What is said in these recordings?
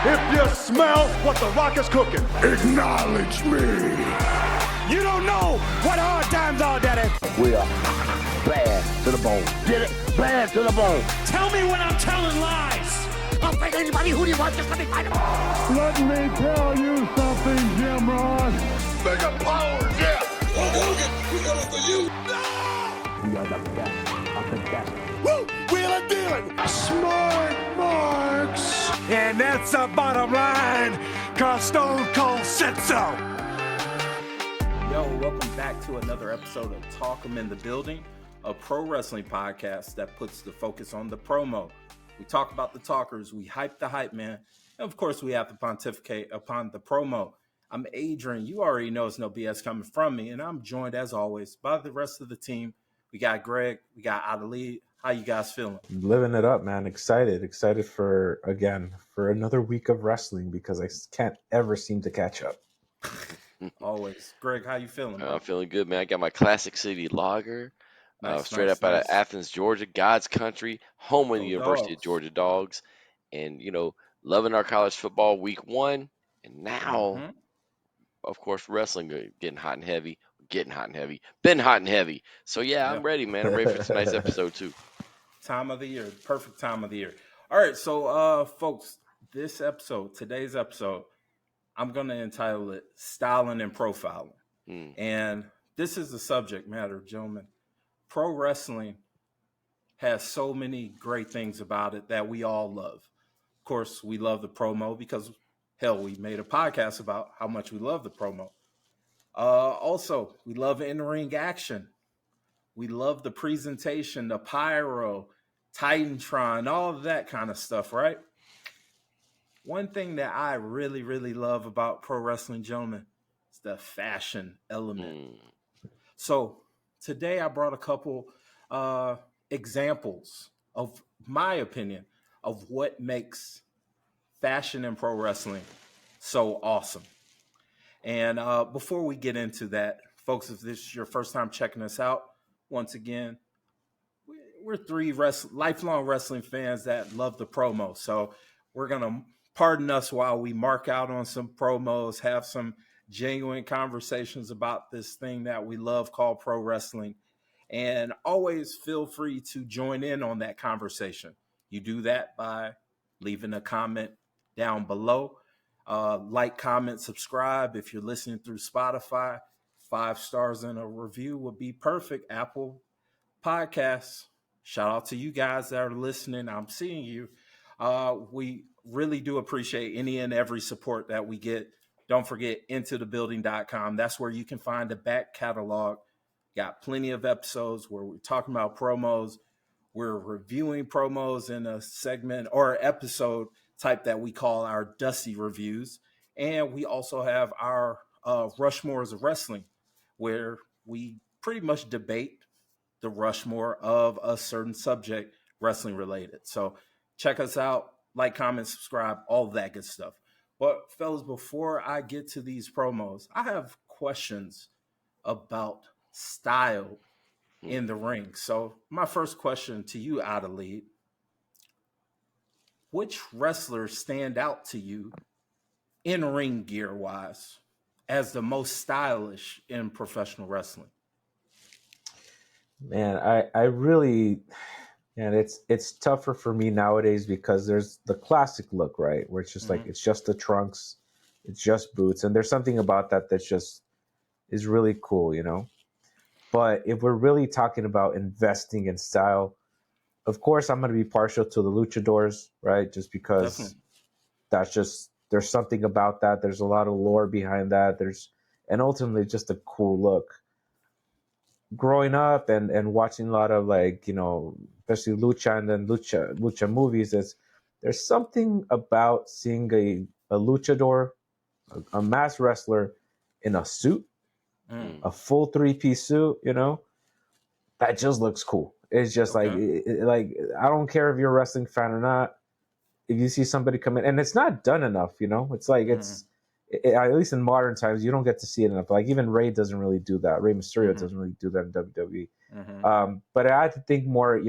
if you smell what The Rock is cooking. Acknowledge me. You don't know what hard times are, Daddy. We are bad to the bone. Get it? Bad to the bone. Tell me when I'm telling lies. I'll fight anybody. Who do you want? Just let me fight him. Let me tell you something, Jim Ross. Mega power, yeah. Hogan, we got it for you. No! We are the best of the best. Woo! Wheeling, dealing. Smart marks. And that's the bottom line, cause Stone Cold said so. Yo, welcome back to another episode of Talk 'em in the Building, a pro wrestling podcast that puts the focus on the promo. We talk about the talkers, we hype the hype man, and of course we have to pontificate upon the promo. I'm Adrian, you already know it's no BS coming from me, and I'm joined as always by the rest of the team. We got Greg, we got Adelaide. How you guys feeling? Living it up, man. Excited for another week of wrestling because I can't ever seem to catch up. Always. Greg, how you feeling? I'm feeling good, man. I got my Classic City Lager, straight up out of Athens, Georgia, God's country, home of the University of Georgia Dogs, and loving our college football week 1, and now, of course, wrestling getting hot and heavy, been hot and heavy. So yeah, I'm ready, man. I'm ready for tonight's episode too. Time of the year, perfect time of the year. All right, so folks, today's episode, I'm going to entitle it Styling and Profiling. And this is the subject matter, gentlemen. Pro wrestling has so many great things about it that we all love. Of course, we love the promo because, hell, we made a podcast about how much we love the promo. Also, we love in-ring action. We love the presentation, the pyro, Titantron, all of that kind of stuff, right? One thing that I really, really love about pro wrestling, gentlemen, is the fashion element. So today I brought a couple examples of my opinion of what makes fashion in pro wrestling so awesome. And before we get into that, folks, if this is your first time checking us out, once again, we're three lifelong wrestling fans that love the promo. So we're going to pardon us while we mark out on some promos, have some genuine conversations about this thing that we love called pro wrestling. And always feel free to join in on that conversation. You do that by leaving a comment down below. Like, comment, subscribe. If you're listening through Spotify, 5 stars and a review would be perfect. Apple Podcasts, shout out to you guys that are listening. I'm seeing you. We really do appreciate any and every support that we get. Don't forget intothebuilding.com. That's where you can find the back catalog. Got plenty of episodes where we're talking about promos. We're reviewing promos in a segment or episode type that we call our Dusty Reviews. And we also have our Rushmores of Wrestling, where we pretty much debate the Rushmore of a certain subject, wrestling related. So check us out, like, comment, subscribe, all of that good stuff. But fellas, before I get to these promos, I have questions about style in the ring. So my first question to you, Adelaide, which wrestlers stand out to you in ring gear wise as the most stylish in professional wrestling? Man, I really, and it's tougher for me nowadays because there's the classic look, right? Where it's just like, it's just the trunks, it's just boots. And there's something about that that's just is really cool, But if we're really talking about investing in style, of course, I'm going to be partial to the luchadors, right? Just because there's something about that. There's a lot of lore behind that. And ultimately just a cool look. Growing up and watching a lot of especially lucha and then lucha movies, there's something about seeing a luchador, a masked wrestler in a suit, a full 3-piece suit, that just looks cool. It's just like I don't care if you're a wrestling fan or not. If you see somebody come in, and it's not done enough, it's like at least in modern times, you don't get to see it enough. Like even Rey doesn't really do that. Rey Mysterio doesn't really do that in WWE. But I had to think more,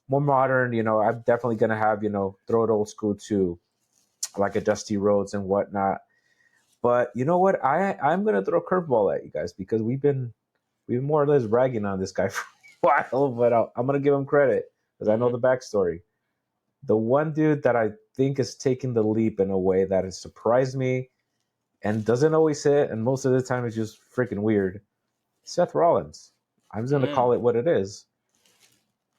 more modern. I'm definitely gonna have, throw it old school too. like a Dusty Rhodes and whatnot. But you know what? I'm gonna throw a curveball at you guys because we've been more or less ragging on this guy for a while, but I'm gonna give him credit because I know the backstory. The one dude that I think is taking the leap in a way that has surprised me and doesn't always hit, and most of the time it's just freaking weird. Seth Rollins. I'm just gonna call it what it is.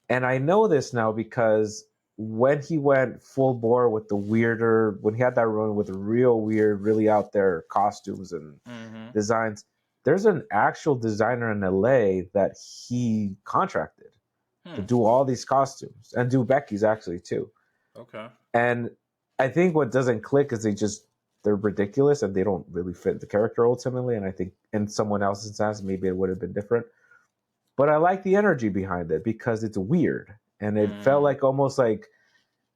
And I know this now because when he went full bore with the weirder, when he had that run with the real weird, really out there costumes and designs, there's an actual designer in LA that he contracted to do all these costumes and do Becky's actually too. Okay. And I think what doesn't click is they're ridiculous and they don't really fit the character ultimately. And I think in someone else's hands, maybe it would have been different. But I like the energy behind it because it's weird. And it felt like almost like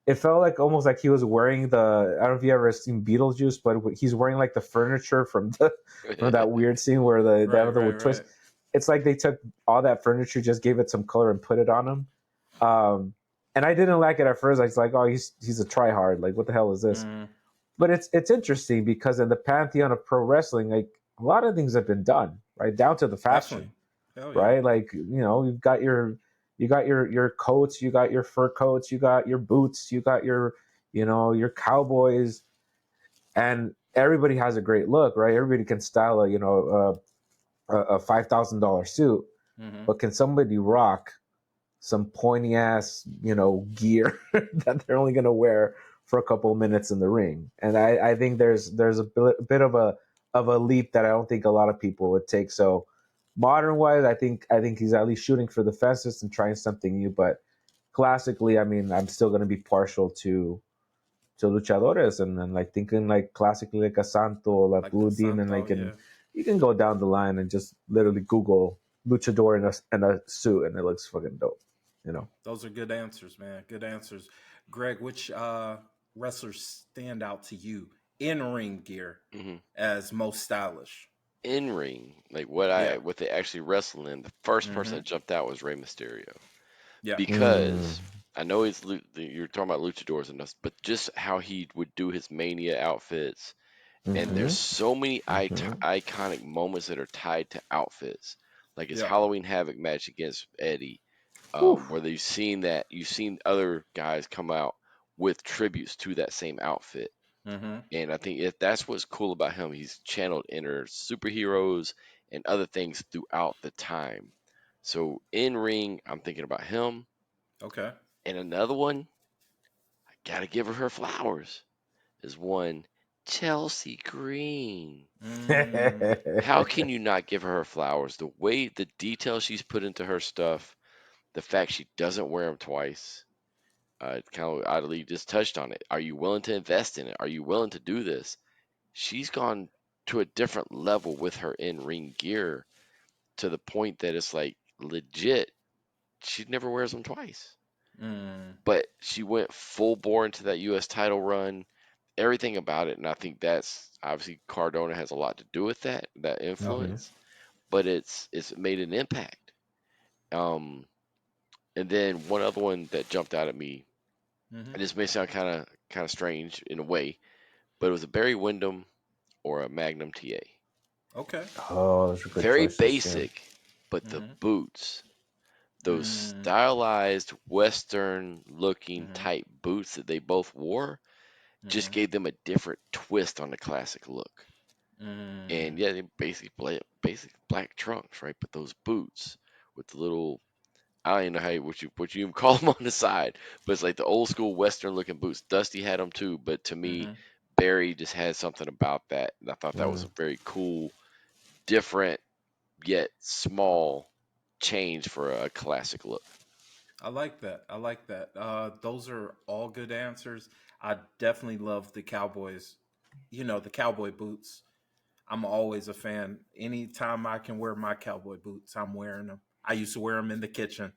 he was wearing the, I don't know if you ever seen Beetlejuice, but he's wearing like the furniture from that weird scene where the other would twist. It's like they took all that furniture, just gave it some color and put it on him. And I didn't like it at first. I was like, oh, he's a tryhard. Like, what the hell is this? But it's interesting because in the pantheon of pro wrestling, like a lot of things have been done, right? Down to the fashion, right? Like, you've got your coats, you got your fur coats, you got your boots, you got your cowboys, and everybody has a great look, right? Everybody can style a $5,000 suit, but can somebody rock some pointy ass, gear that they're only going to wear for a couple of minutes in the ring? And I think there's a bit of a leap that I don't think a lot of people would take. So modern wise, I think he's at least shooting for the fences and trying something new. But classically, I mean, I'm still going to be partial to luchadores and like thinking like classically like a Santo, like Blue Demon, you can go down the line and just literally Google luchador in a suit and it looks fucking dope. Those are good answers, man. Good answers. Greg, which wrestlers stand out to you in ring gear as most stylish? In ring, like what they actually wrestle in, the first person that jumped out was Rey Mysterio. Yeah. Because I know you're talking about luchadors and us, but just how he would do his Mania outfits. And there's so many iconic moments that are tied to outfits. Like his Halloween Havoc match against Eddie. Where you've seen other guys come out with tributes to that same outfit. And I think that's what's cool about him. He's channeled inner superheroes and other things throughout the time. So in ring, I'm thinking about him. Okay. And another one, I gotta give her flowers, is one Chelsea Green. How can you not give her flowers? The detail she's put into her stuff. The fact she doesn't wear them twice, kind of oddly just touched on it. Are you willing to invest in it? Are you willing to do this? She's gone to a different level with her in-ring gear to the point that it's like legit. She never wears them twice. But she went full bore into that U.S. title run, everything about it. And I think that's obviously Cardona has a lot to do with that influence. But it's made an impact. And then one other one that jumped out at me, and this may sound kind of strange in a way, but it was a Barry Windham or a Magnum TA. Okay. Oh, those are good Very choices, basic, but the boots, those stylized Western-looking type boots that they both wore, just gave them a different twist on the classic look. And yeah, they basically basic black trunks, right? But those boots with the little, I don't even know what you even call them on the side, but it's like the old school Western looking boots. Dusty had them too, but to me, Barry just had something about that, and I thought that was a very cool, different yet small change for a classic look. I like that. Those are all good answers. I definitely love the Cowboys. The cowboy boots. I'm always a fan. Anytime I can wear my cowboy boots, I'm wearing them. I used to wear them in the kitchen,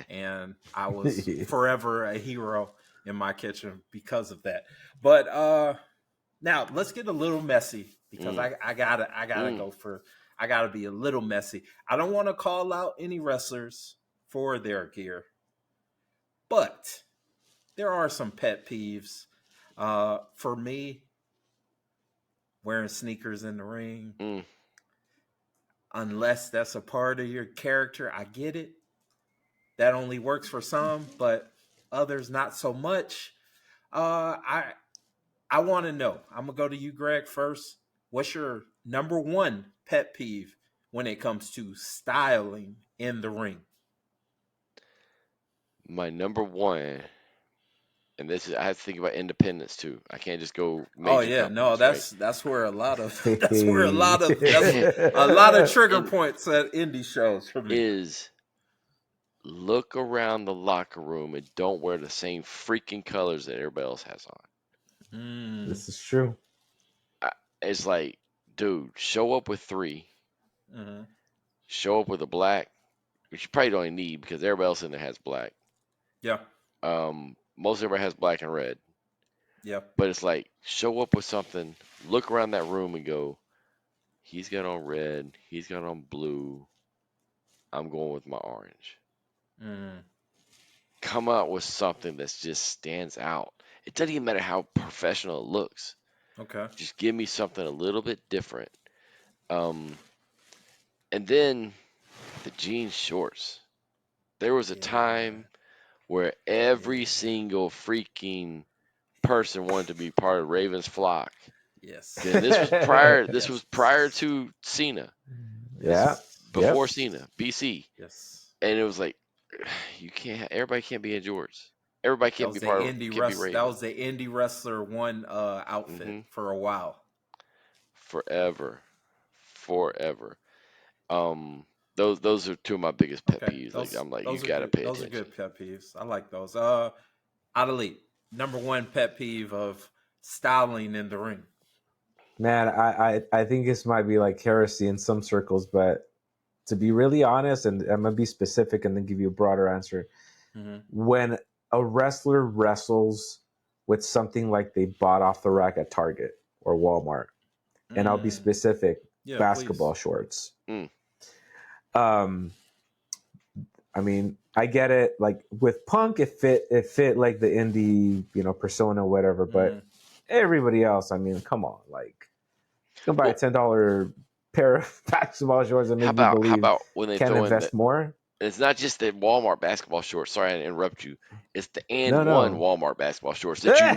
and I was forever a hero in my kitchen because of that. But now let's get a little messy because I gotta be a little messy. I don't want to call out any wrestlers for their gear, but there are some pet peeves. For me, wearing sneakers in the ring, unless that's a part of your character, I get it. That only works for some, but others not so much. I want to know. I'm gonna go to you, Greg, first. What's your number one pet peeve when it comes to styling in the ring? My number one, and this is I have to think about independence too. I can't just go major Oh yeah, no, companies, that's where a lot of Hey. that's a lot of trigger And points at indie shows for me. is look around the locker room and don't wear the same freaking colors that everybody else has on. This is true. It's like, dude, show up with 3. Mm-hmm. Show up with a black, which you probably don't even need because everybody else in there has black. Yeah, Most everybody has black and red. yeah. But it's like, show up with something, look around that room and go, he's got on red, he's got on blue, I'm going with my orange. Mm. Come out with something that just stands out. It doesn't even matter how professional it looks. Okay. Just give me something a little bit different. And then the jean shorts. There was a time where every single freaking person wanted to be part of Raven's flock. Yes. And this was prior. This was prior to Cena. Yeah. Before Yep. Cena, BC. Yes. And it was like, you can't. Everybody can't be in Jorts. Everybody can't be part of. Can't be Raven. That was the indie wrestler one outfit for a while. Forever. Those are two of my biggest pet peeves. I'm like, you gotta pay attention. Those are good pet peeves. I like those. Adelaide, number one pet peeve of styling in the ring. Man, I think this might be like heresy in some circles, but to be really honest, and I'm gonna be specific and then give you a broader answer. When a wrestler wrestles with something like they bought off the rack at Target or Walmart, and I'll be specific, basketball shorts. I mean, I get it. Like with Punk, it fit like the indie, persona, whatever. But everybody else, I mean, come on, like, you can buy a $10 pair of basketball shorts and make me believe how about when they can throw invest more? It's not just the Walmart basketball shorts. Sorry to interrupt you. It's the one Walmart basketball shorts that you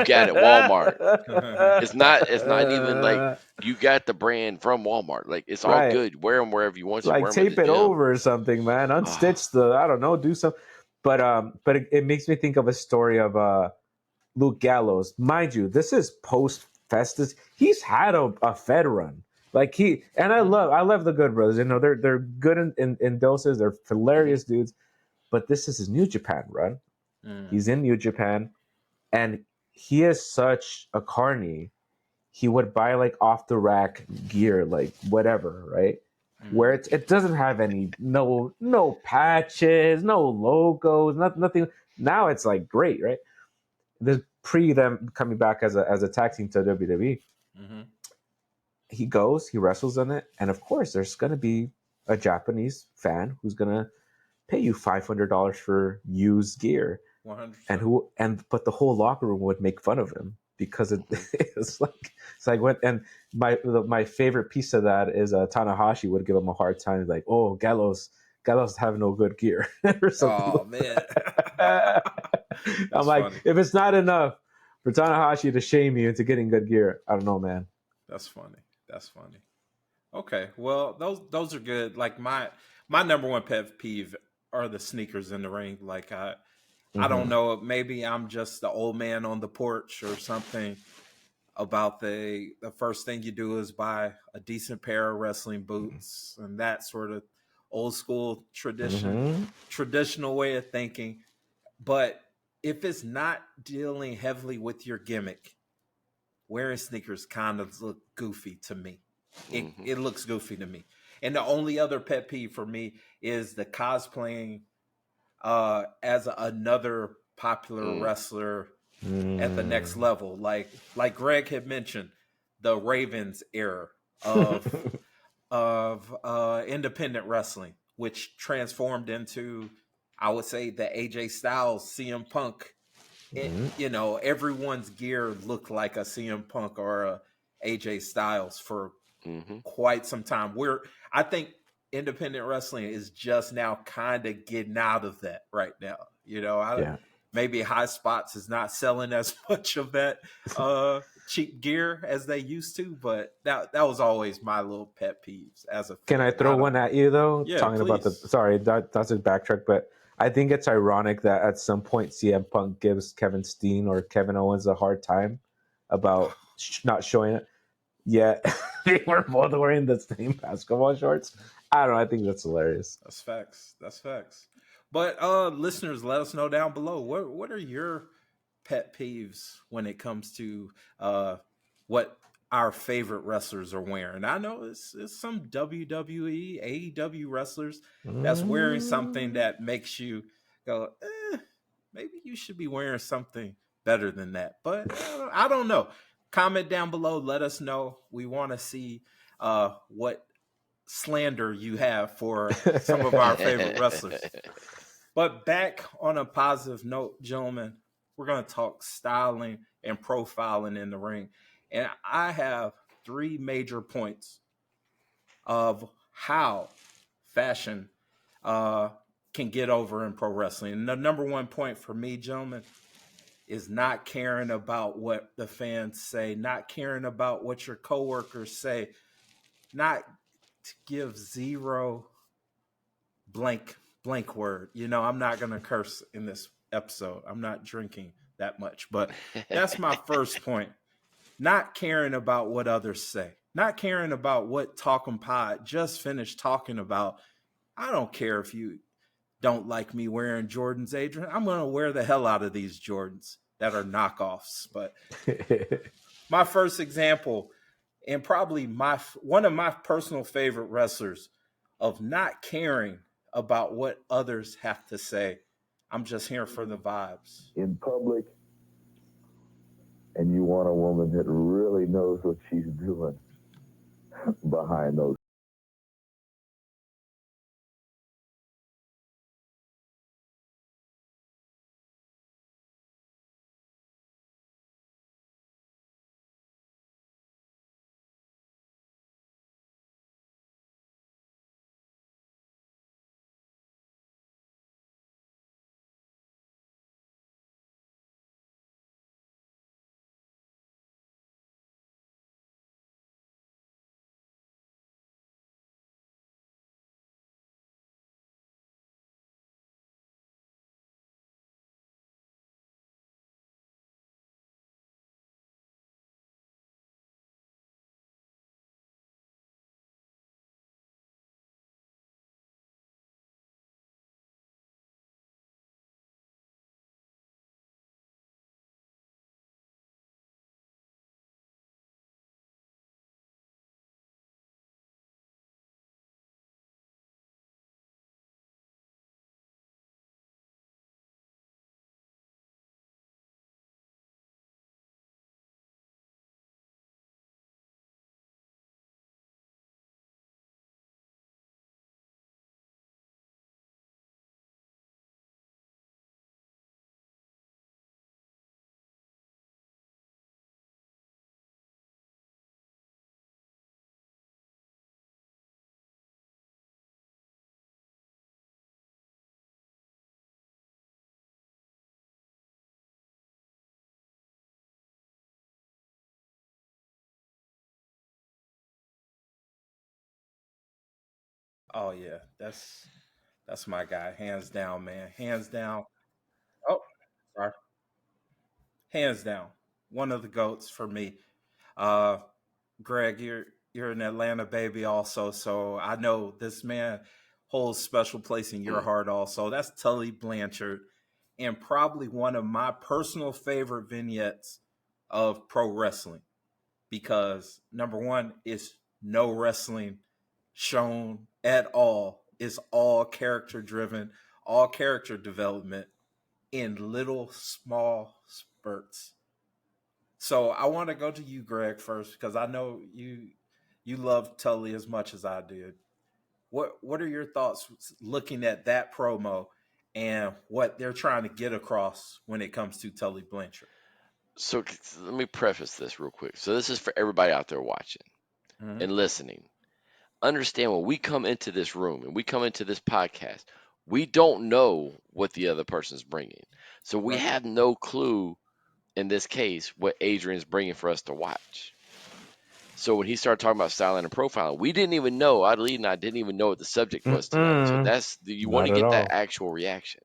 got at Walmart. It's not even like you got the brand from Walmart. Like it's all good. Wear them wherever you want to. Like tape it over or something, man. Unstitch I don't know, do something. But it makes me think of a story of Luke Gallows. Mind you, this is post Festus. He's had a Fed run. Like I love the Good Brothers. They're good in doses. They're hilarious dudes. But this is his New Japan run. He's in New Japan, and he is such a carny. He would buy like off the rack gear, like whatever, right? Where it doesn't have no patches, no logos, nothing. Now it's like great, right? This pre them coming back as a tag team to WWE. He goes, he wrestles in it, and of course, there's going to be a Japanese fan who's going to pay you $500 for used gear, 100%. But the whole locker room would make fun of him because it's like when, and my favorite piece of that is Tanahashi would give him a hard time, like, oh, Gallows have no good gear or something. Oh man, I'm like, funny. If it's not enough for Tanahashi to shame you into getting good gear, I don't know, man. That's funny. Okay, well, those are good. Like my number one pet peeve are the sneakers in the ring. Like I don't know, maybe I'm just the old man on the porch or something about the first thing you do is buy a decent pair of wrestling boots and that sort of old school traditional way of thinking. But if it's not dealing heavily with your gimmick, wearing sneakers kind of look goofy to me. It looks goofy to me. And the only other pet peeve for me is the cosplaying as another popular wrestler at the next level. Like Greg had mentioned, the Ravens era of independent wrestling, which transformed into, I would say, the AJ Styles, CM Punk everyone's gear looked like a CM Punk or a AJ Styles for Mm-hmm. quite some time. I think independent wrestling is just now kind of getting out of that right now. Maybe High Spots is not selling as much of that cheap gear as they used to, but that was always my little pet peeves as a fan. Can I throw one at you though? Yeah, talking please. about sorry, that's a backtrack, but I think it's ironic that at some point CM Punk gives Kevin Steen or Kevin Owens a hard time about not showing it. Yet they were both wearing the same basketball shorts. I don't know. I think that's hilarious. That's facts. But listeners, let us know down below. What are your pet peeves when it comes to what our favorite wrestlers are wearing? I know it's some WWE, AEW wrestlers that's wearing something that makes you go, maybe you should be wearing something better than that. But I don't know. Comment down below. Let us know. We want to see what slander you have for some of our favorite wrestlers. But back on a positive note, gentlemen, we're going to talk styling and profiling in the ring. And I have 3 major points of how fashion can get over in pro wrestling. And the number 1 point for me, gentlemen, is not caring about what the fans say, not caring about what your coworkers say, not to give zero blank word. I'm not going to curse in this episode. I'm not drinking that much, but that's my first point. Not caring about what others say, not caring about what Talking Pod just finished talking about. I don't care if you don't like me wearing Jordans, Adrian. I'm going to wear the hell out of these Jordans that are knockoffs. But my first example, and probably one of my personal favorite wrestlers, of not caring about what others have to say. I'm just here for the vibes. In public, and you want a woman that really knows what she's doing behind those. Oh yeah, that's my guy, hands down, man, hands down. Oh, sorry, hands down, one of the goats for me. Uh, Greg, you're an Atlanta baby, also, so I know this man holds special place in your heart. Also, that's Tully Blanchard, and probably one of my personal favorite vignettes of pro wrestling, because number one, it's no wrestling shown at all. It's all character driven, all character development in little small spurts. So I want to go to you, Greg, first, because I know you love Tully as much as I did. What are your thoughts looking at that promo and what they're trying to get across when it comes to Tully Blanchard. So let me preface this real quick. So this is for everybody out there watching and listening. Understand when we come into this room and we come into this podcast, we don't know what the other person's bringing. So we have no clue in this case what Adrian's bringing for us to watch. So when he started talking about styling and profiling, we didn't even know. Adelie and I didn't even know what the subject was tonight. So that's you want to get that actual reaction.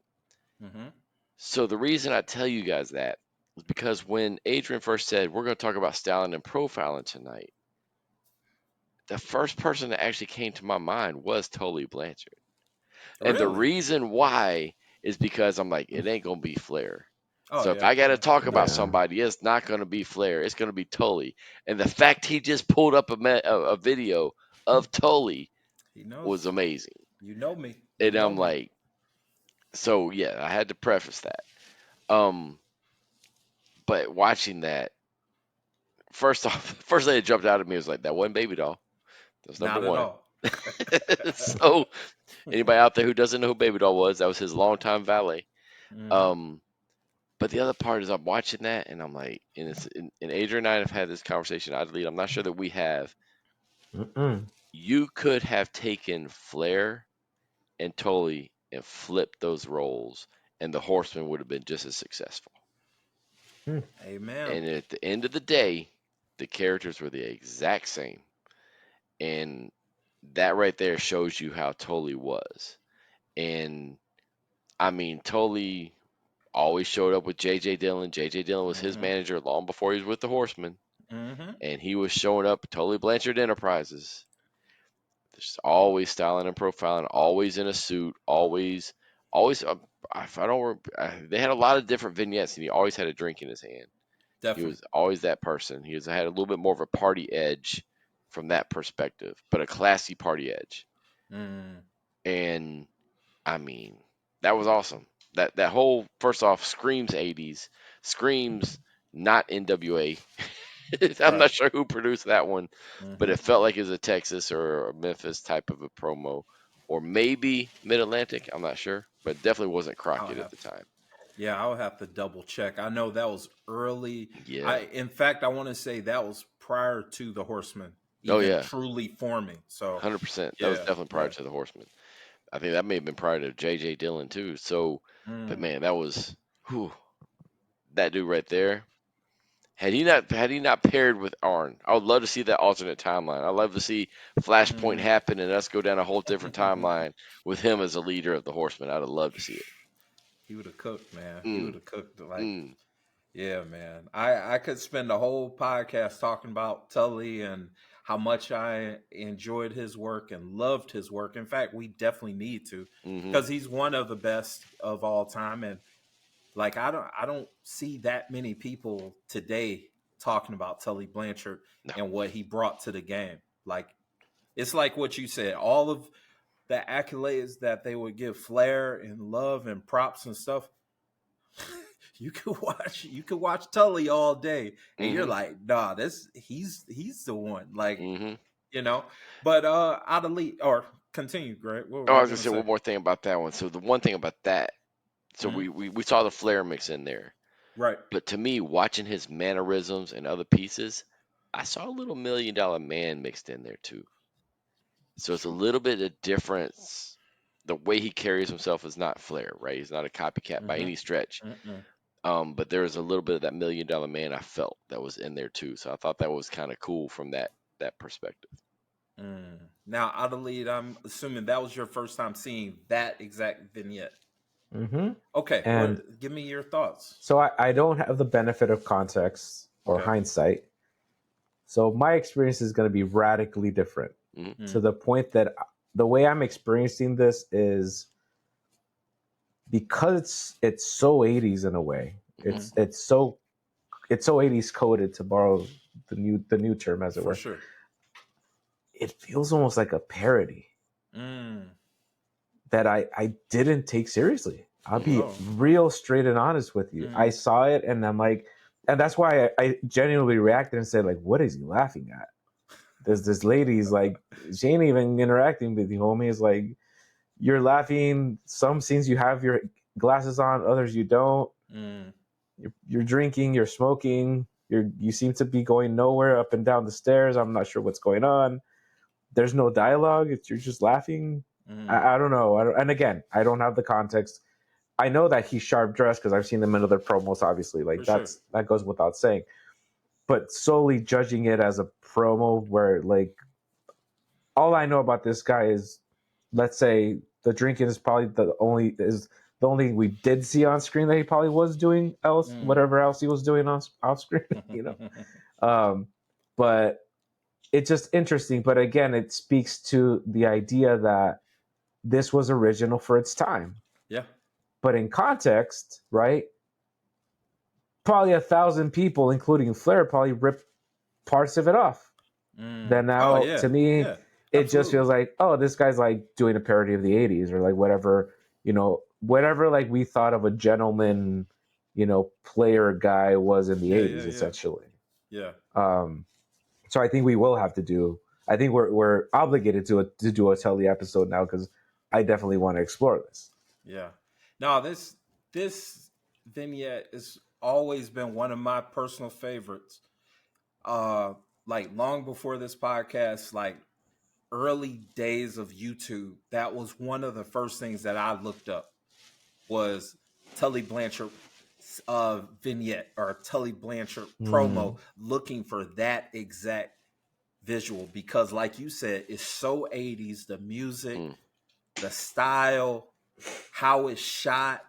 So the reason I tell you guys that is because when Adrian first said we're going to talk about styling and profiling tonight, the first person that actually came to my mind was Tully Blanchard. And the reason why is because I'm like, it ain't going to be Flair. So if I got to talk about somebody, it's not going to be Flair. It's going to be Tully. And the fact he just pulled up a video of Tully was amazing. You know me. And I'm like, so yeah, I had to preface that. But watching that, first thing that jumped out at me was like, that wasn't Baby Doll. That's number one. So anybody out there who doesn't know who Baby Doll was, that was his longtime valet. But the other part is I'm watching that and I'm like, and Adrian and I have had this conversation. I'm not sure that we have. You could have taken Flair and Tully and flipped those roles, and the Horsemen would have been just as successful. Amen. And at the end of the day, the characters were the exact same. And that right there shows you how Tully was. And I mean, Tully always showed up with J.J. Dillon. J.J. Dillon was his manager long before he was with the Horsemen. And he was showing up Tully Blanchard Enterprises. Just always styling and profiling, always in a suit, always. They had a lot of different vignettes, and he always had a drink in his hand. Definitely. He was always that person. He had a little bit more of a party edge from that perspective, but a classy party edge. And I mean, that was awesome. That whole, first off, screams 80s, screams not NWA. I'm not sure who produced that one, but it felt like it was a Texas or a Memphis type of a promo, or maybe Mid-Atlantic. I'm not sure, but it definitely wasn't Crockett at the time. Yeah, I'll have to double check. I know that was early. Yeah. In fact, I want to say that was prior to the Horsemen truly forming. So 100%. That was definitely prior to the Horsemen. I think that may have been prior to J.J. Dillon too. So, but man, that was that dude right there. Had he not paired with Arn, I would love to see that alternate timeline. I'd love to see Flashpoint happen and us go down a whole different timeline with him as a leader of the Horsemen. I'd have loved to see it. He would have cooked, man. He would have cooked yeah, man. I could spend the whole podcast talking about Tully and how much I enjoyed his work and loved his work. In fact, we definitely need to, because he's one of the best of all time. And like, I don't see that many people today talking about Tully Blanchard and what he brought to the game. Like, it's like what you said, all of the accolades that they would give Flair and love and props and stuff. You could watch Tully all day and you're like, nah, he's the one. Like, you know, but out of lead or continue, Greg. I was gonna say one more thing about that one. So the one thing about that, so we saw the Flair mix in there. Right. But to me, watching his mannerisms and other pieces, I saw a little $1 Million Man mixed in there too. So it's a little bit of difference. The way he carries himself is not Flair, right? He's not a copycat by any stretch. But there's a little bit of that $1 Million Man I felt that was in there too. So I thought that was kind of cool from that perspective. Now, out of lead, I'm assuming that was your first time seeing that exact vignette. Okay, and give me your thoughts. So I don't have the benefit of context or hindsight. So my experience is going to be radically different to the point that the way I'm experiencing this is because it's so 80s in a way. It's so 80s coded, to borrow the new term, as it were. For sure. It feels almost like a parody that I didn't take seriously. I'll be real straight and honest with you. I saw it and I'm like, and that's why I genuinely reacted and said, like, what is he laughing at? There's this lady's like, she ain't even interacting with the homie. Is like, you're laughing. Some scenes you have glasses on, others you don't. Mm. You're drinking, you're smoking, you seem to be going nowhere up and down the stairs. I'm not sure what's going on. There's no dialogue. You're just laughing. I don't know. And again, I don't have the context. I know that he's sharp dressed because I've seen him in other promos, obviously. Like that goes without saying. But solely judging it as a promo where like all I know about this guy is, let's say the drinking is probably the only we did see on screen that he probably was doing else, whatever else he was doing off screen, you know. But it's just interesting. But again, it speaks to the idea that this was original for its time. Yeah. But in context, right? Probably 1,000 people, including Flair, probably ripped parts of it off. Then now, to me, it just feels like, oh, this guy's like doing a parody of the 80s or like whatever, you know, whatever like we thought of a gentleman, you know, player guy was in the 80s, essentially. Yeah. So I think we will have to do, I think we're obligated to do a Tully episode now because I definitely want to explore this. Yeah. No, this vignette has always been one of my personal favorites. Like long before this podcast, like early days of YouTube, that was one of the first things that I looked up was Tully Blanchard vignette or Tully Blanchard promo, looking for that exact visual because like you said, it's so 80s, the music, the style, how it's shot,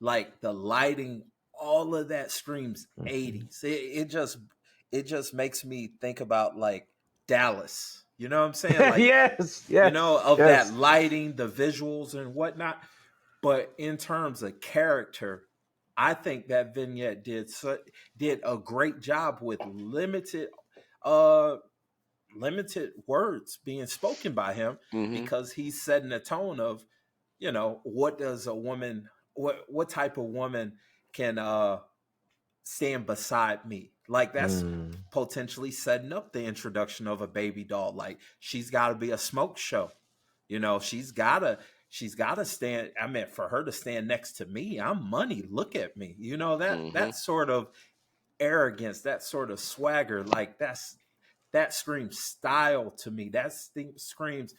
like the lighting, all of that screams 80s. It just makes me think about like Dallas. You know what I'm saying? Like, yes. You know, that lighting, the visuals and whatnot. But in terms of character, I think that vignette did a great job with limited words being spoken by him because he's setting a tone of, you know, what does a woman, what type of woman can stand beside me? Like that's potentially setting up the introduction of a baby doll. Like she's got to be a smoke show. You know, she's gotta stand. I mean, for her to stand next to me, I'm money. Look at me. You know, that sort of arrogance, that sort of swagger, like that screams style to me. That screams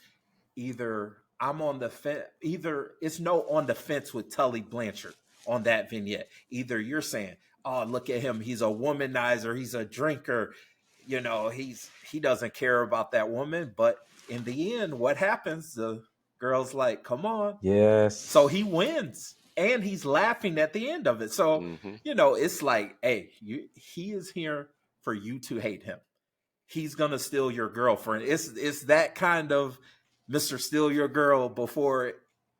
either I'm on the fence, either it's no on the fence with Tully Blanchard on that vignette. Either you're saying, oh, look at him, he's a womanizer, he's a drinker, you know, he doesn't care about that woman. But in the end, what happens? The girl's like, come on. Yes. So he wins. And he's laughing at the end of it. So, you know, it's like, hey, he is here for you to hate him. He's going to steal your girlfriend. It's that kind of Mr. Steal Your Girl before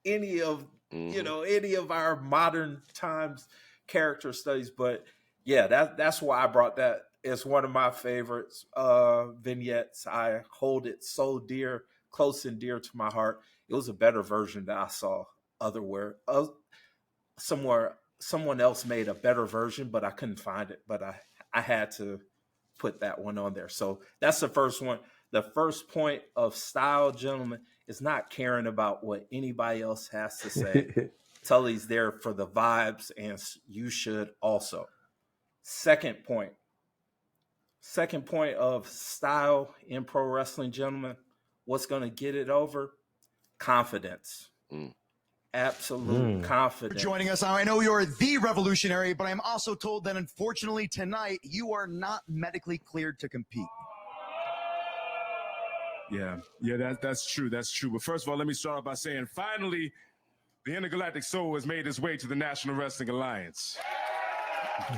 any of, you know, any of our modern times character studies. But yeah, that's why I brought that. It's one of my favorites vignettes. I hold it so dear, close and dear to my heart. It was a better version that I saw somewhere. Someone else made a better version, but I couldn't find it. But I had to put that one on there. So that's the first one. The first point of style, gentlemen, is not caring about what anybody else has to say. Tully's there for the vibes, and you should also. Second point of style in pro wrestling, gentlemen, what's going to get it over? Confidence. Absolute confidence. Joining us. I know you're the revolutionary, but I'm also told that unfortunately tonight you are not medically cleared to compete. Yeah, that's true. That's true. But first of all, let me start off by saying, finally, the Intergalactic Soul has made its way to the National Wrestling Alliance.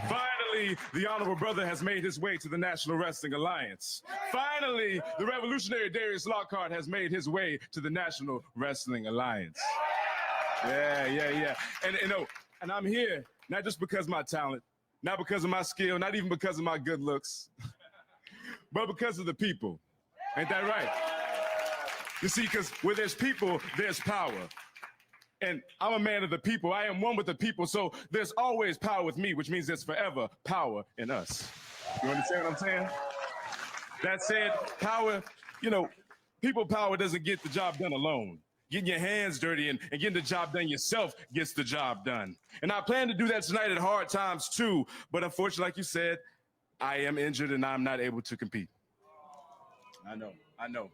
Finally, the Honorable Brother has made his way to the National Wrestling Alliance. Finally, the revolutionary Darius Lockhart has made his way to the National Wrestling Alliance. Yeah. And you know, and I'm here not just because of my talent, not because of my skill, not even because of my good looks, but because of the people. Ain't that right? You see, because where there's people, there's power. And I'm a man of the people. I am one with the people. So there's always power with me, which means there's forever power in us. You understand what I'm saying? That said, power, you know, people power doesn't get the job done alone. getting your hands dirty and getting the job done yourself gets the job done. And I plan to do that tonight at Hard Times too. But unfortunately, like you said, I am injured and I'm not able to compete. I know.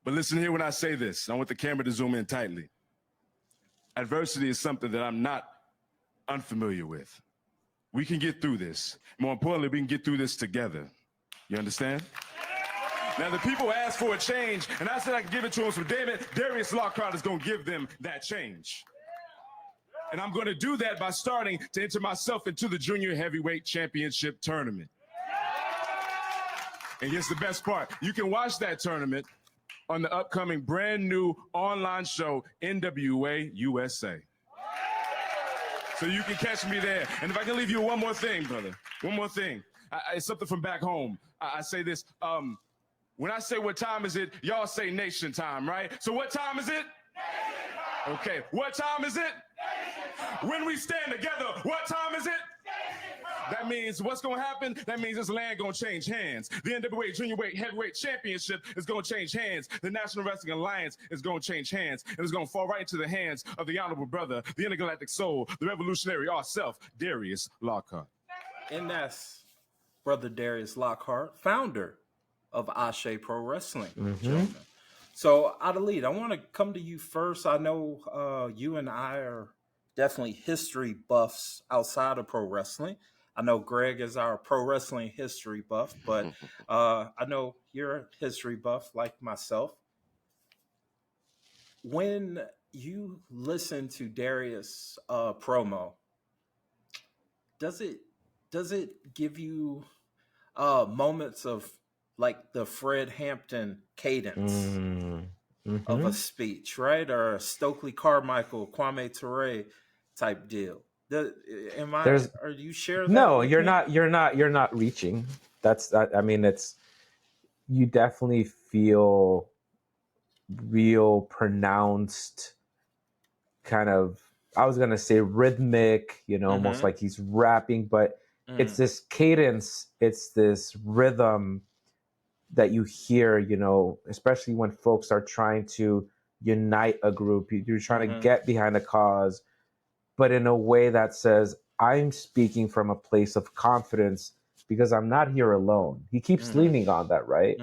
But listen here when I say this. I want the camera to zoom in tightly. Adversity is something that I'm not unfamiliar with. We can get through this. More importantly, we can get through this together. You understand? Now, the people asked for a change, and I said I could give it to them. So Darius Lockhart is going to give them that change. And I'm going to do that by starting to enter myself into the Junior Heavyweight Championship Tournament. And here's the best part. You can watch that tournament on the upcoming brand new online show, NWA USA. So you can catch me there. And if I can leave you one more thing, brother, one more thing. It's something from back home. I say this, when I say what time is it, y'all say nation time, right? So what time is it? Okay, what time is it? When we stand together, what time is it? That means what's going to happen? That means this land going to change hands. The NWA Junior Heavyweight Championship is going to change hands. The National Wrestling Alliance is going to change hands. And it's going to fall right into the hands of the honorable brother, the intergalactic soul, the revolutionary ourself, Darius Lockhart. And that's Brother Darius Lockhart, founder of Ashe Pro Wrestling. Gentlemen. So, Adelaide, I want to come to you first. I know you and I are definitely history buffs outside of pro wrestling. I know Greg is our pro wrestling history buff, but I know you're a history buff like myself. When you listen to Darius' promo, does it give you moments of like the Fred Hampton cadence of a speech, right? Or a Stokely Carmichael, Kwame Ture type deal? Are you sharing that? No, you're not reaching. I mean, you definitely feel real pronounced kind of, I was going to say rhythmic, almost like he's rapping, but it's this cadence, it's this rhythm that you hear, especially when folks are trying to unite a group. You're trying to get behind a cause, but in a way that says, I'm speaking from a place of confidence because I'm not here alone. He keeps leaning on that, right?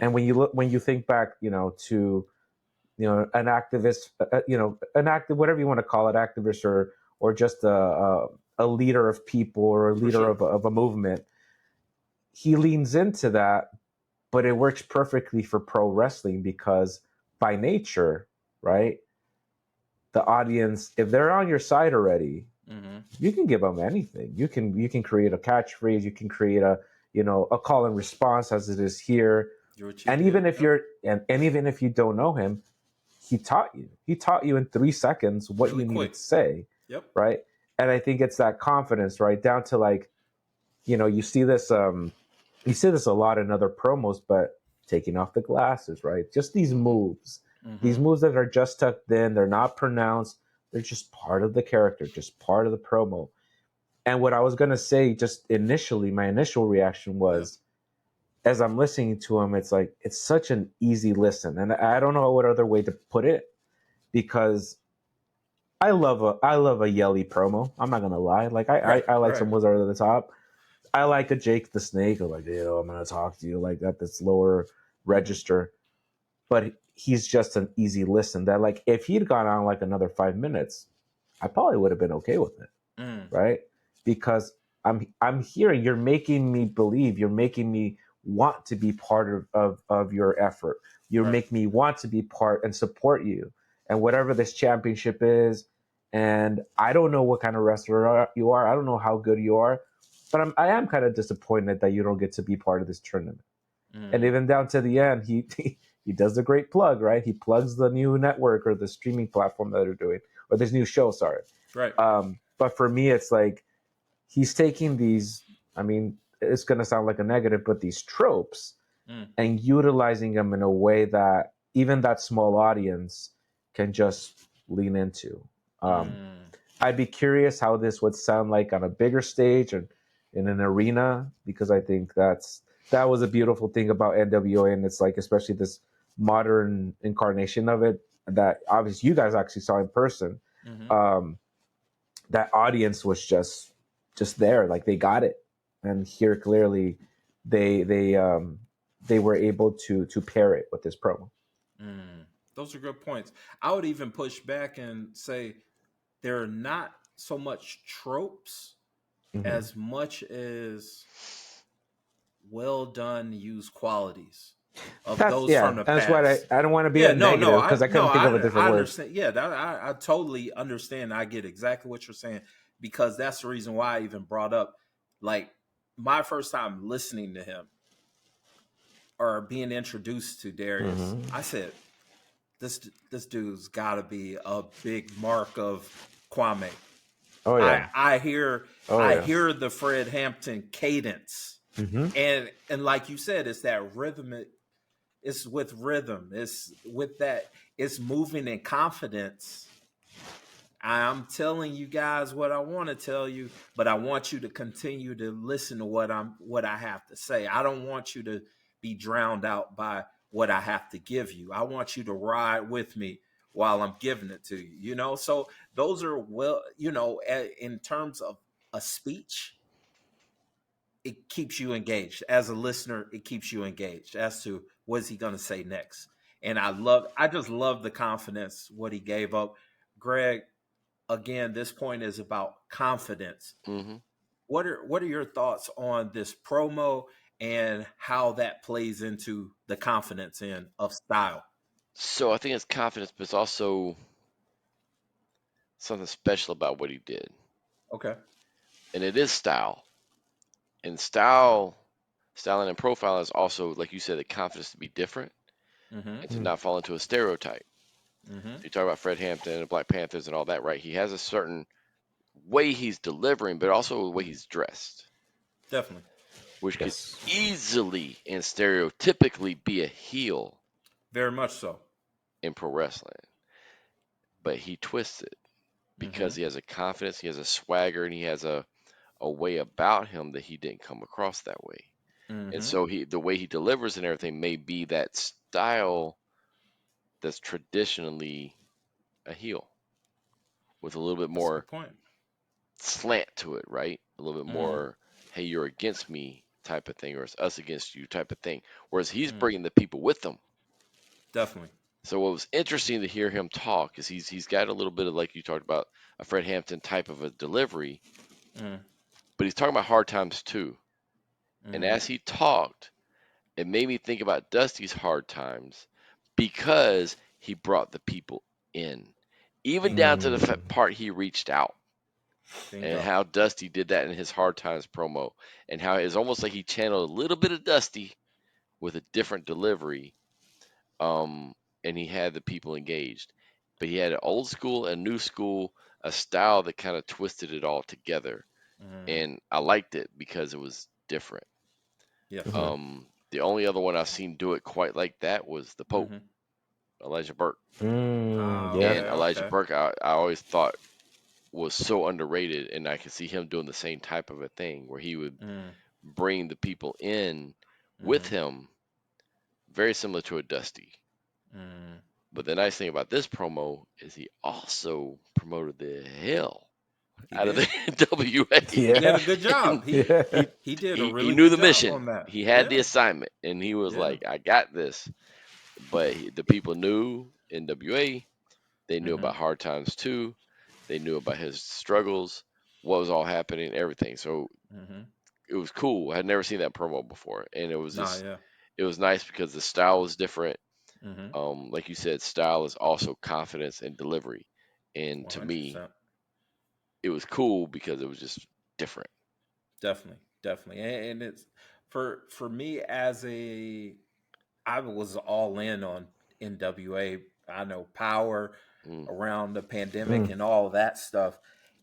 And when you think back, to, an activist, whatever you want to call it, activist or just a leader of people or a leader of a movement, he leans into that, but it works perfectly for pro wrestling because by nature, right? The audience, if they're on your side already, you can give them anything. You can create a catchphrase. You can create a call and response as it is here. And even if you don't know him, he taught you. He taught you in 3 seconds what you needed to say. Yep. Right. And I think it's that confidence, right down to like, you see this a lot in other promos, but taking off the glasses, right? Just these moves. These moves that are just tucked in, they're not pronounced. They're just part of the character, just part of the promo. And what I was going to say just initially, my initial reaction was, as I'm listening to him, it's like, it's such an easy listen. And I don't know what other way to put it, because I love a yelly promo. I'm not going to lie. Like I like some Wizard of the Top. I like a Jake the Snake, or like, I'm going to talk to you like that. That's lower register. But he's just an easy listen that, like, if he'd gone on like another 5 minutes, I probably would have been okay with it, right? Because I'm hearing, you're making me believe, you're making me want to be part of your effort. You make me want to be part and support you, and whatever this championship is. And I don't know what kind of wrestler you are. I don't know how good you are, but I am kind of disappointed that you don't get to be part of this tournament. And even down to the end, he does a great plug, right? He plugs the new network or the streaming platform that they're doing, or this new show, sorry. Right. But for me, it's like he's taking these, I mean, it's going to sound like a negative, but these tropes and utilizing them in a way that even that small audience can just lean into. I'd be curious how this would sound like on a bigger stage and in an arena, because I think that was a beautiful thing about NWA, and it's like, especially this modern incarnation of it, that obviously you guys actually saw in person, that audience was just there, like they got it. And here clearly they were able to pair it with this promo. Those are good points. I would even push back and say there are not so much tropes as much as well done used qualities of those from the that's past. what I don't want to be a negative because I couldn't think of a different word. Understand. Yeah, I totally understand. I get exactly what you're saying, because that's the reason why I even brought up, like, my first time listening to him or being introduced to Darius. I said, this dude's got to be a big mark of Kwame. Oh yeah, I hear the Fred Hampton cadence, and like you said, it's that rhythmic. It's with rhythm. It's with that. It's moving in confidence. I'm telling you guys what I want to tell you, but I want you to continue to listen to what I have to say. I don't want you to be drowned out by what I have to give you. I want you to ride with me while I'm giving it to you, you know? So those are, well, you know, in terms of a speech, it keeps you engaged. As a listener, it keeps you engaged as to what's he going to say next. And I just love the confidence, what he gave up. Greg, again, this point is about confidence. What are your thoughts on this promo and how that plays into the confidence of style? So I think it's confidence, but it's also something special about what he did. Okay. And it is style. And styling and profile is also, like you said, the confidence to be different and to not fall into a stereotype. You talk about Fred Hampton and the Black Panthers and all that, right? He has a certain way he's delivering, but also the way he's dressed. Definitely. Which could easily and stereotypically be a heel. Very much so. In pro wrestling. But he twists it because he has a confidence, he has a swagger, and he has a way about him that he didn't come across that way. And so the way he delivers and everything may be that style that's traditionally a heel with a little bit more slant to it, right? A little bit more, hey, you're against me type of thing, or it's us against you type of thing. Whereas he's bringing the people with him. Definitely. So what was interesting to hear him talk is he's got a little bit of, like you talked about, a Fred Hampton type of a delivery, but he's talking about hard times too. And as he talked, it made me think about Dusty's hard times because he brought the people in, even down to the part he reached out. And how Dusty did that in his hard times promo, and how it's almost like he channeled a little bit of Dusty with a different delivery. And he had the people engaged, but he had an old school and new school, a style that kind of twisted it all together. And I liked it because it was different. Yeah. The only other one I've seen do it quite like that was the Pope, Elijah Burke. And Elijah Burke, I always thought was so underrated, and I could see him doing the same type of a thing where he would bring the people in with him, very similar to a Dusty. But the nice thing about this promo is he also promoted the hell out of the NWA. He did a good job. He did a really he knew good the mission. job on that. He had the assignment, and he was like, I got this. But the people knew NWA. They knew about hard times too. They knew about his struggles, what was all happening, everything. So it was cool. I had never seen that promo before, and it was it was nice because the style was different. Like you said, style is also confidence and delivery. And 100%. To me, it was cool because it was just different. Definitely. And it's for me I was all in on NWA. I know Power around the pandemic and all that stuff.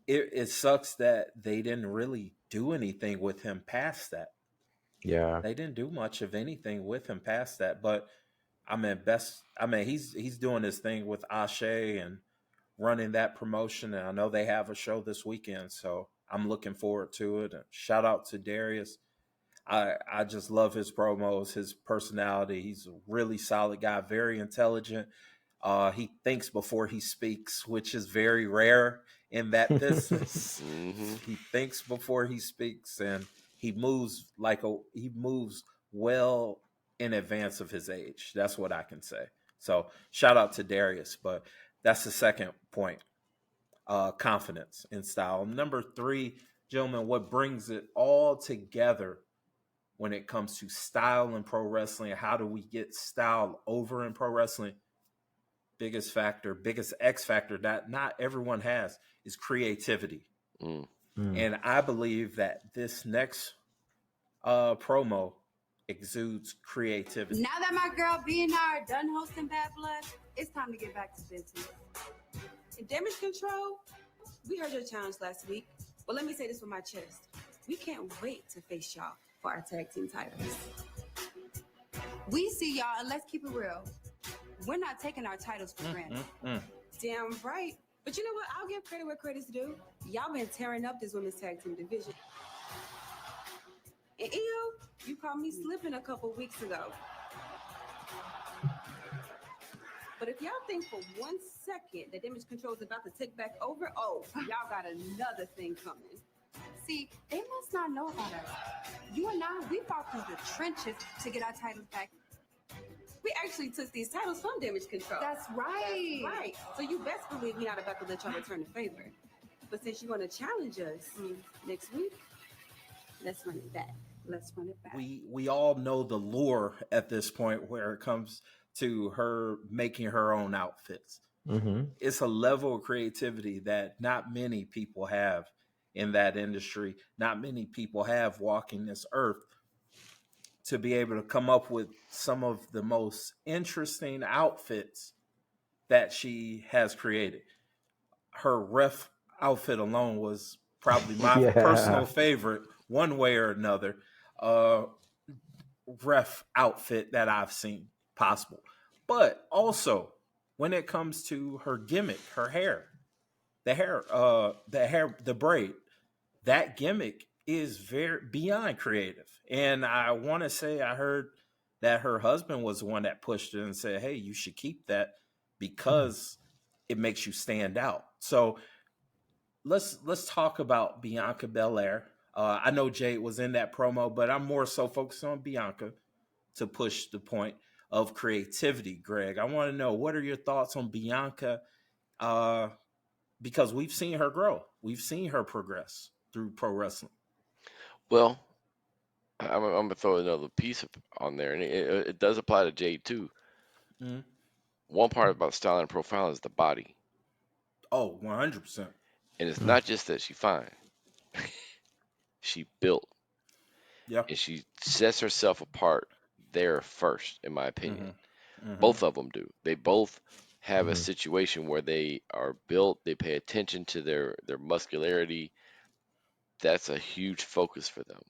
It sucks that they didn't really do anything with him past that. Yeah. They didn't do much of anything with him past that. But he's doing his thing with Ashe and running that promotion. And I know they have a show this weekend, so I'm looking forward to it. And shout out to Darius. I just love his promos, his personality. He's a really solid guy, very intelligent. He thinks before he speaks, which is very rare in that business. He thinks before he speaks, and he moves well in advance of his age. That's what I can say. So shout out to Darius, but that's the second point. Confidence in style. Number 3, gentlemen, what brings it all together when it comes to style in pro wrestling? How do we get style over in pro wrestling? Biggest X factor that not everyone has is creativity. And I believe that this next promo exudes creativity. Now that my girl B&R done hosting Bad Blood, it's time to get back to business. In Damage Control, we heard your challenge last week. Well, let me say this with my chest. We can't wait to face y'all for our tag team titles. We see y'all, and let's keep it real. We're not taking our titles for granted. Damn right. But you know what? I'll give credit where credit's due. Y'all been tearing up this women's tag team division. And Io, you caught me slipping a couple weeks ago. But if y'all think for 1 second that Damage Control is about to take back over, y'all got another thing coming. See, they must not know about us. You and I, we fought through the trenches to get our titles back. We actually took these titles from Damage Control. That's right. That's right. So you best believe we're not about to let y'all return the favor. But since you want to challenge us next week, let's run it back. Let's run it back. We all know the lure at this point where it comes to her making her own outfits. It's a level of creativity that not many people have in that industry. Not many people have walking this earth to be able to come up with some of the most interesting outfits that she has created. Her ref outfit alone was probably my personal favorite, one way or another, ref outfit that I've seen possible. But also, when it comes to her gimmick, her hair, the braid, that gimmick is very beyond creative. And I want to say I heard that her husband was the one that pushed it and said, hey, you should keep that because it makes you stand out. So let's talk about Bianca Belair. I know Jade was in that promo, but I'm more so focused on Bianca to push the point of creativity. Greg, I want to know, what are your thoughts on Bianca? Because we've seen her grow. We've seen her progress through pro wrestling. Well, I'm going to throw another piece on there, and it does apply to Jade too. One part about style and profile is the body. Oh, 100%. And it's not just that she's fine. She built. Yeah. And she sets herself apart there first, in my opinion. Both of them do. They both have a situation where they are built. They pay attention to their muscularity. That's a huge focus for them.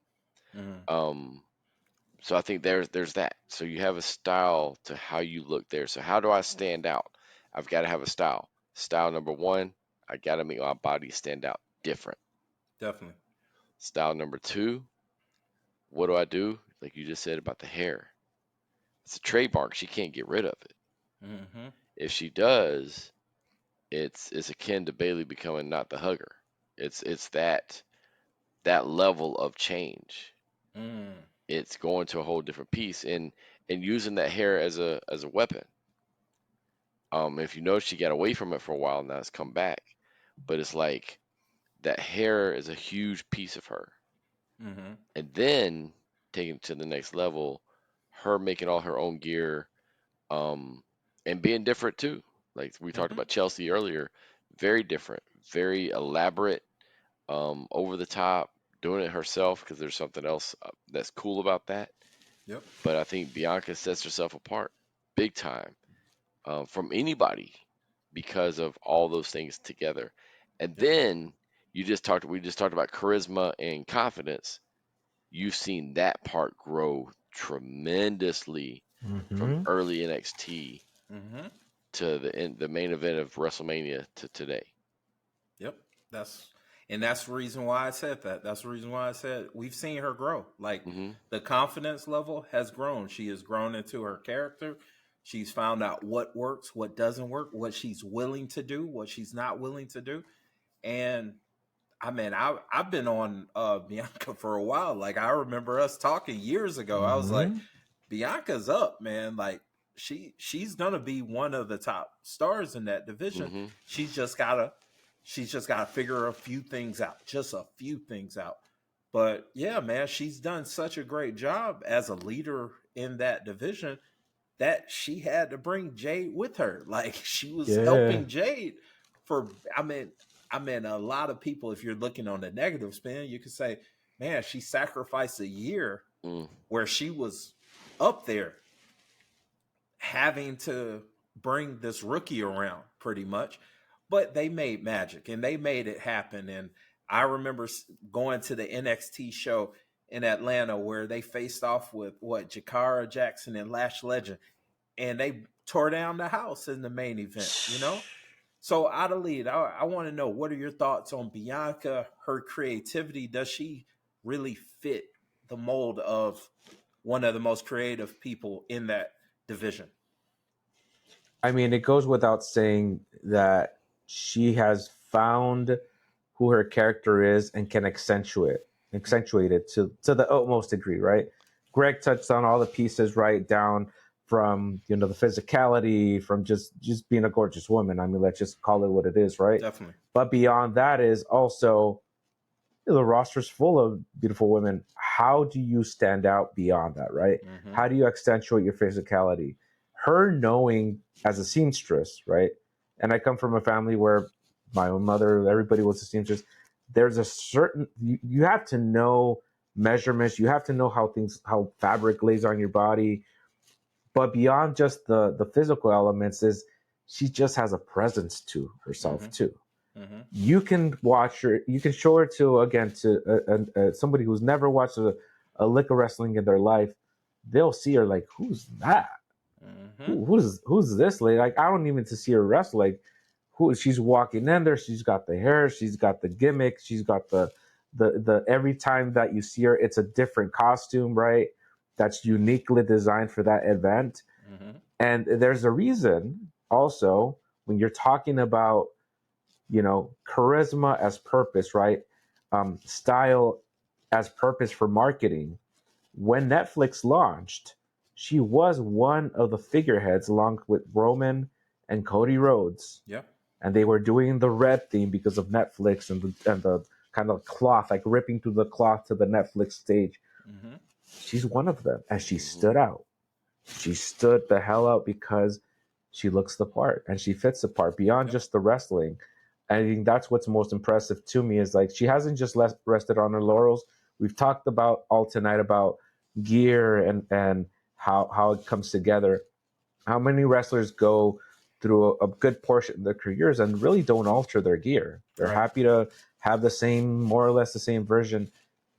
So I think there's that. So you have a style to how you look there. So how do I stand out? I've got to have a style. Style number 1, I got to make my body stand out different. Definitely. Style number 2, what do I do? Like you just said about the hair. It's a trademark. She can't get rid of it. If she does, it's akin to Bayley becoming not the hugger. It's that level of change. It's going to a whole different piece and using that hair as a weapon. If you notice, she got away from it for a while, now it's come back. But it's like that hair is a huge piece of her. And then taking it to the next level, her making all her own gear, and being different too. Like we talked about Chelsea earlier, very different, very elaborate, over the top, doing it herself because there's something else that's cool about that. Yep. But I think Bianca sets herself apart big time from anybody because of all those things together. And then we just talked about charisma and confidence. You've seen that part grow tremendously from early NXT to the main event of WrestleMania to today. Yep. That's the reason why I said that. That's the reason why I said we've seen her grow. Like the confidence level has grown. She has grown into her character. She's found out what works, what doesn't work, what she's willing to do, what she's not willing to do. And I mean, I've been on Bianca for a while. Like, I remember us talking years ago. I was like, Bianca's up, man. Like, she's gonna be one of the top stars in that division. She's just gotta figure a few things out, just a few things out. But yeah, man, she's done such a great job as a leader in that division that she had to bring Jade with her. Like, she was helping Jade for, I mean, a lot of people, if you're looking on the negative spin, you could say, man, she sacrificed a year where she was up there having to bring this rookie around pretty much. But they made magic and they made it happen. And I remember going to the NXT show in Atlanta where they faced off with Jakara Jackson and Lash Legend, and they tore down the house in the main event, you know? So Adelaide, I want to know, what are your thoughts on Bianca, her creativity? Does she really fit the mold of one of the most creative people in that division? I mean, it goes without saying that she has found who her character is and can accentuate it to the utmost degree, right? Greg touched on all the pieces, right down from, the physicality, from just being a gorgeous woman. I mean, let's just call it what it is, right? Definitely. But beyond that is also the roster's full of beautiful women. How do you stand out beyond that, right? How do you accentuate your physicality? Her knowing as a seamstress, right? And I come from a family where my mother, everybody was a seamstress. There's a certain, you have to know measurements. You have to know how fabric lays on your body. But beyond just the physical elements, is she just has a presence to herself too. You can watch her, you can show her to somebody who's never watched a lick of wrestling in their life. They'll see her like, who's that? Who's this lady? Like, I don't even to see her wrestle. Like, she's walking in there, she's got the hair, she's got the gimmick, she's got the every time that you see her, it's a different costume, right? That's uniquely designed for that event. And there's a reason also when you're talking about, charisma as purpose, right? Style as purpose for marketing. When Netflix launched, she was one of the figureheads along with Roman and Cody Rhodes. Yeah. And they were doing the red theme because of Netflix and the kind of cloth, like ripping through the cloth to the Netflix stage. She's one of them, and she stood out. She stood the hell out because she looks the part and she fits the part beyond just the wrestling. And I think that's what's most impressive to me is like she hasn't just rested on her laurels. We've talked about all tonight about gear and how it comes together. How many wrestlers go through a good portion of their careers and really don't alter their gear. They're happy to have more or less the same version.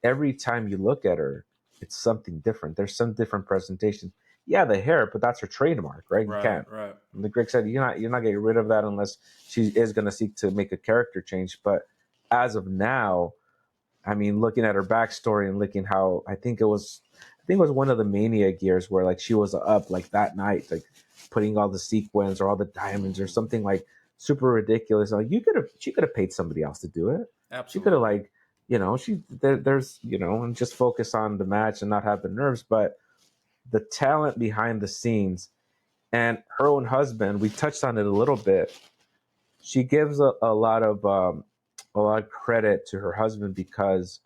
Every time you look at her, it's something different. There's some different presentation. Yeah, the hair, but that's her trademark, right? You can't. Right. And the Greg said you're not getting rid of that unless she is going to seek to make a character change. But as of now, I mean, looking at her backstory and looking how I think it was one of the Mania gears where like she was up like that night, like putting all the sequins or all the diamonds or something like super ridiculous. Like she could have paid somebody else to do it. Absolutely. She could have like, there's and just focus on the match and not have the nerves, but the talent behind the scenes and her own husband, we touched on it a little bit. She gives a lot of credit to her husband because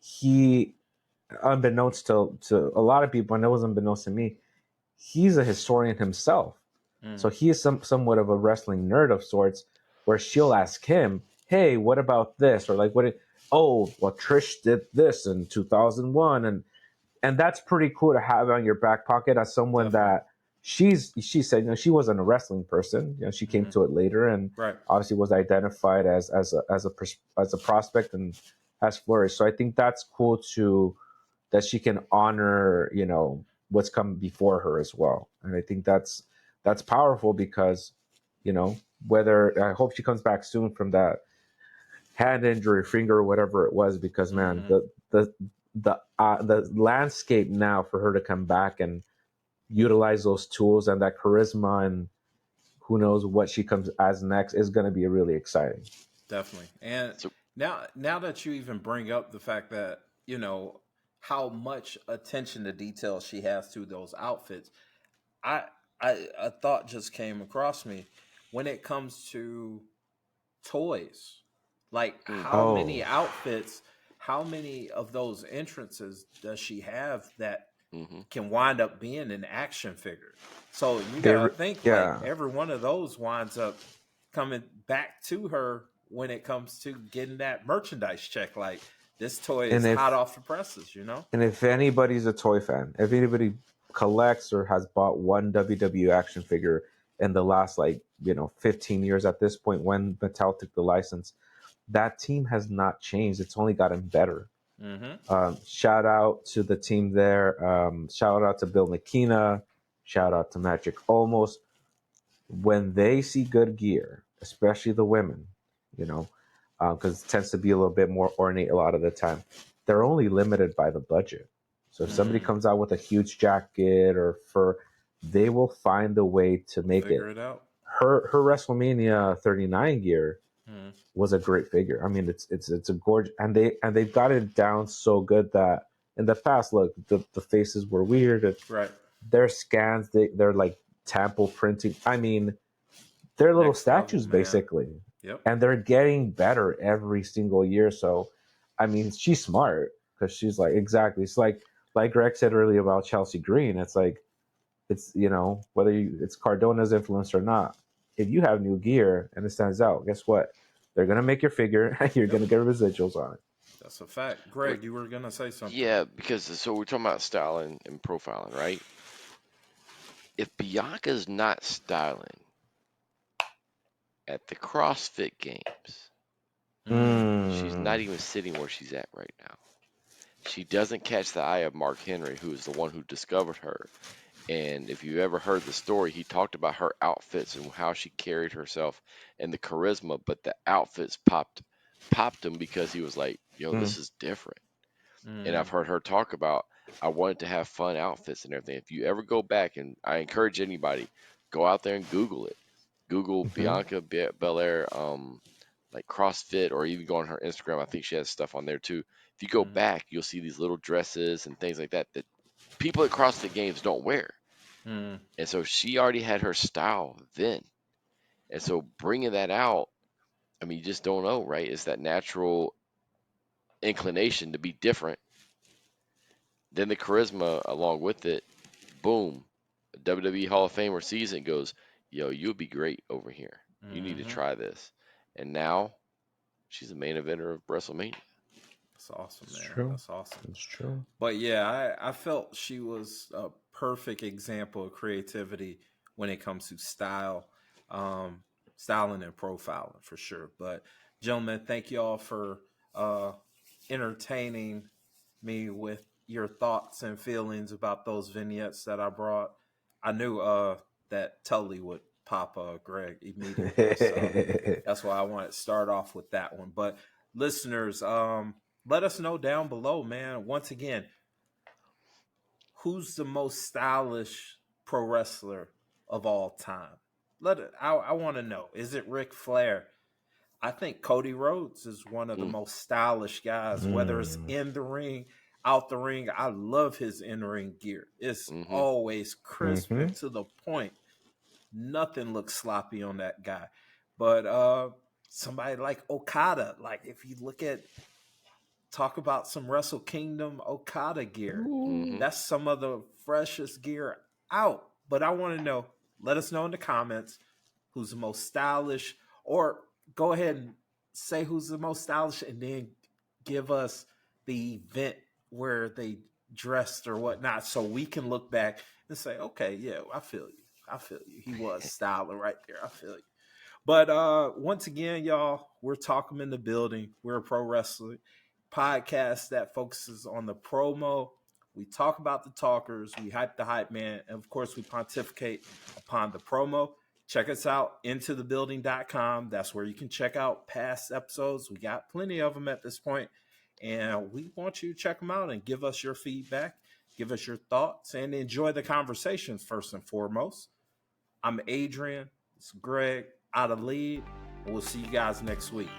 he, unbeknownst to a lot of people, and it was unbeknownst to me, he's a historian himself. So he is somewhat of a wrestling nerd of sorts, where she'll ask him, hey, what about this? Or like, Trish did this in 2001. And that's pretty cool to have on your back pocket as someone that she said, she wasn't a wrestling person. She came to it later and obviously was identified as a prospect and has flourished. So I think that's cool that she can honor, what's come before her as well. And I think that's powerful because, whether I hope she comes back soon from that hand injury, finger, or whatever it was, because man, the landscape now for her to come back and utilize those tools and that charisma, and who knows what she comes as next is going to be really exciting. Definitely. And now that you even bring up the fact that, how much attention to detail she has to those outfits, a thought just came across me when it comes to toys. Like how many outfits, how many of those entrances does she have that can wind up being an action figure? So you gotta think like every one of those winds up coming back to her when it comes to getting that merchandise check. Like this toy is hot off the presses, And if anybody's a toy fan, if anybody collects or has bought one WWE action figure in the last 15 years at this point when Mattel took the license, that team has not changed. It's only gotten better. Shout out to the team there. Shout out to Bill McKenna. Shout out to Magic Olmos. When they see good gear, especially the women, because it tends to be a little bit more ornate a lot of the time, they're only limited by the budget. So if somebody comes out with a huge jacket or fur, they will find a way to make Figure it out. Her WrestleMania 39 gear was a great figure. I mean, it's a gorgeous, and they've got it down so good that in the past, look, the faces were weird. Right. Their scans, they're like temple printing. I mean, they're little statues basically. Yep. And they're getting better every single year. So, I mean, she's smart because she's like, exactly. It's like Greg said earlier about Chelsea Green. It's like, it's, whether it's Cardona's influence or not, if you have new gear and it stands out, guess what? They're going to make your figure and you're going to get residuals on it. That's a fact. Greg, you were going to say something. Yeah, because so we're talking about styling and profiling, right? If Bianca's not styling at the CrossFit Games, she's not even sitting where she's at right now. She doesn't catch the eye of Mark Henry, who is the one who discovered her. And if you ever heard the story, he talked about her outfits and how she carried herself and the charisma, but the outfits popped him because he was like, this is different. And I've heard her talk about, I wanted to have fun outfits and everything. If you ever go back, and I encourage anybody, go out there and Google it. Google Bianca Belair, like CrossFit, or even go on her Instagram. I think she has stuff on there too. If you go back, you'll see these little dresses and things like that people at CrossFit Games don't wear. And so she already had her style then. And so bringing that out, I mean, you just don't know, right? It's that natural inclination to be different. Then the charisma along with it, boom, WWE Hall of Famer sees it and goes, you'll be great over here. You need to try this. And now she's the main eventer of WrestleMania. That's awesome, man. It's true. That's awesome. It's true. But yeah, I felt she was a perfect example of creativity when it comes to styling and profiling for sure. But gentlemen, thank you all for entertaining me with your thoughts and feelings about those vignettes that I brought. I knew that Tully would pop Greg immediately. So that's why I wanted to start off with that one. But listeners, let us know down below, man. Once again, who's the most stylish pro wrestler of all time? I want to know. Is it Ric Flair? I think Cody Rhodes is one of the most stylish guys, whether it's in the ring, out the ring. I love his in-ring gear. It's always crisp and to the point. Nothing looks sloppy on that guy. But somebody like Okada, like if you look at, talk about some Wrestle Kingdom Okada gear. That's some of the freshest gear out. But I want to know, let us know in the comments who's the most stylish, or go ahead and say who's the most stylish and then give us the event where they dressed or whatnot so we can look back and say, okay, yeah, I feel you. He was styling right there. I feel you. But once again, y'all, we're talking in the building. We're a pro wrestling podcast that focuses on the promo. We talk about the talkers. We hype the hype man. And, of course, we pontificate upon the promo. Check us out, intothebuilding.com. That's where you can check out past episodes. We got plenty of them at this point. And we want you to check them out and give us your feedback. Give us your thoughts and enjoy the conversation first and foremost. I'm Adrian. It's Greg, out of lead. And we'll see you guys next week.